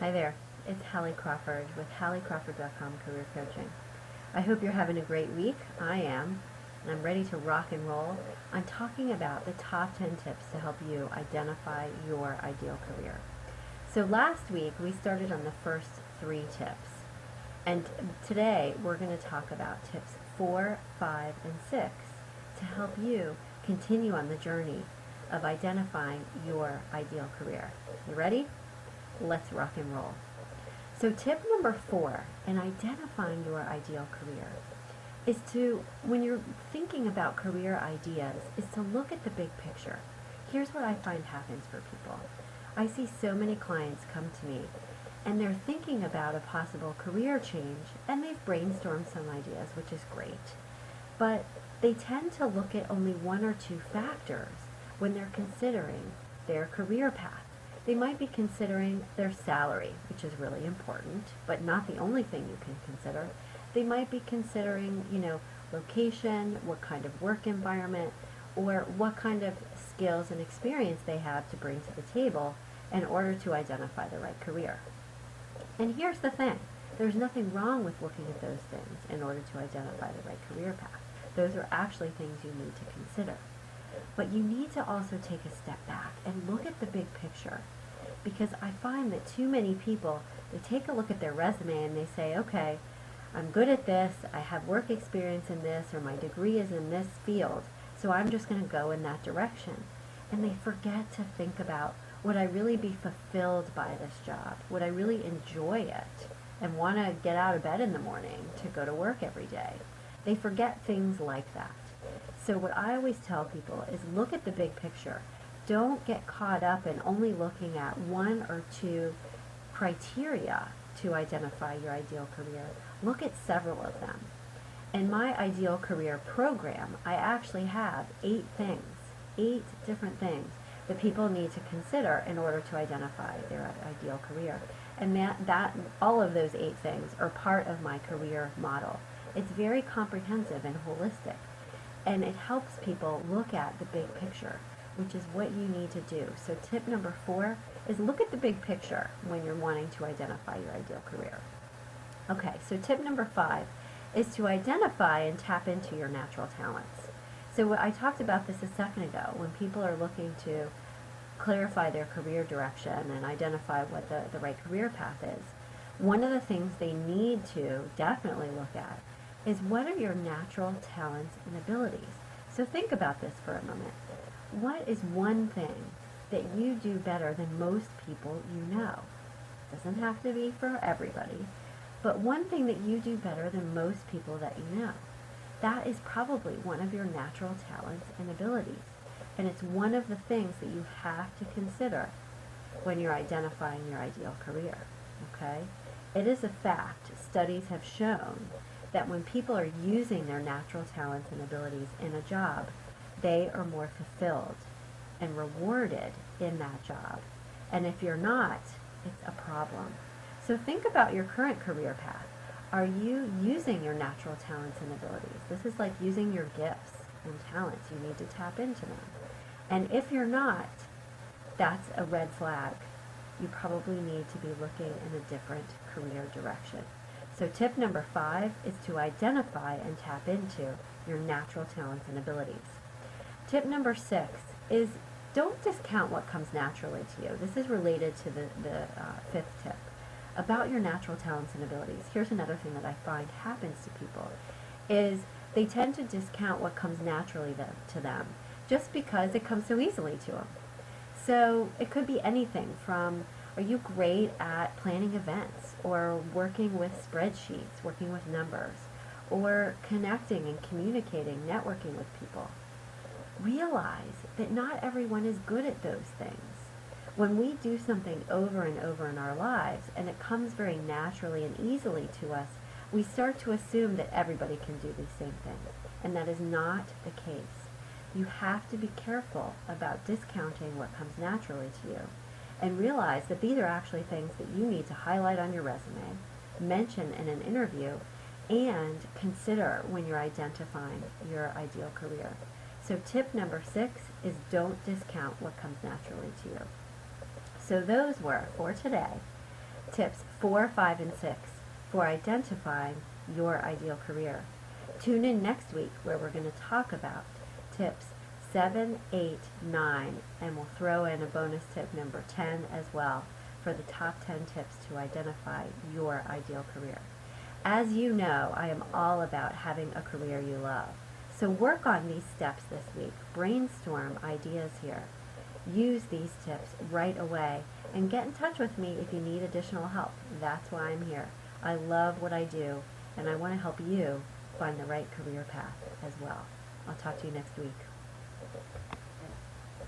Hi there, it's Hallie Crawford with HallieCrawford.com Career Coaching. I hope you're having a great week. I am, and I'm ready to rock and roll. I'm talking about the top 10 tips to help you identify your ideal career. So last week we started on the first 3 tips, and today we're going to talk about tips 4, 5, and 6 to help you continue on the journey of identifying your ideal career. You ready? Let's rock and roll. So tip number 4 in identifying your ideal career is to, when you're thinking about career ideas, is to look at the big picture. Here's what I find happens for people. I see so many clients come to me and they're thinking about a possible career change and they've brainstormed some ideas, which is great. But they tend to look at only 1 or 2 factors when they're considering their career path. They might be considering their salary, which is really important, but not the only thing you can consider. They might be considering, location, what kind of work environment, or what kind of skills and experience they have to bring to the table in order to identify the right career. And here's the thing. There's nothing wrong with looking at those things in order to identify the right career path. Those are actually things you need to consider. But you need to also take a step back and look at the big picture, because I find that too many people, they take a look at their resume and they say, okay, I'm good at this, I have work experience in this, or my degree is in this field, so I'm just going to go in that direction. And they forget to think about, would I really be fulfilled by this job? Would I really enjoy it and want to get out of bed in the morning to go to work every day? They forget things like that. So what I always tell people is look at the big picture. Don't get caught up in only looking at 1 or 2 criteria to identify your ideal career. Look at several of them. In my ideal career program, I actually have 8 things, 8 different things that people need to consider in order to identify their ideal career. And that all of those 8 things are part of my career model. It's very comprehensive and holistic. And it helps people look at the big picture, which is what you need to do. So tip number 4 is look at the big picture when you're wanting to identify your ideal career. Okay, so tip number 5 is to identify and tap into your natural talents. So I talked about this a second ago. When people are looking to clarify their career direction and identify what the right career path is, one of the things they need to definitely look at is what are your natural talents and abilities. So think about this for a moment. What is one thing that you do better than most people you know? Doesn't have to be for everybody, but one thing that you do better than most people that you know. That is probably one of your natural talents and abilities. And it's one of the things that you have to consider when you're identifying your ideal career. Okay? It is a fact. Studies have shown that when people are using their natural talents and abilities in a job, they are more fulfilled and rewarded in that job. And if you're not, it's a problem. So think about your current career path. Are you using your natural talents and abilities? This is like using your gifts and talents. You need to tap into them. And if you're not, that's a red flag. You probably need to be looking in a different career direction. So tip number 5 is to identify and tap into your natural talents and abilities. Tip number 6 is don't discount what comes naturally to you. This is related to the 5th tip about your natural talents and abilities. Here's another thing that I find happens to people is they tend to discount what comes naturally to them just because it comes so easily to them. So it could be anything from, are you great at planning events or working with spreadsheets, working with numbers, or connecting and communicating, networking with people? Realize that not everyone is good at those things. When we do something over and over in our lives and it comes very naturally and easily to us, we start to assume that everybody can do these same things. And that is not the case. You have to be careful about discounting what comes naturally to you and realize that these are actually things that you need to highlight on your resume, mention in an interview, and consider when you're identifying your ideal career. So tip number 6 is don't discount what comes naturally to you. So those were, for today, tips 4, 5, and 6 for identifying your ideal career. Tune in next week where we're going to talk about tips 7, 8, 9, and we'll throw in a bonus tip number 10 as well for the top 10 tips to identify your ideal career. As you know, I am all about having a career you love. So work on these steps this week. Brainstorm ideas here. Use these tips right away and get in touch with me if you need additional help. That's why I'm here. I love what I do and I want to help you find the right career path as well. I'll talk to you next week.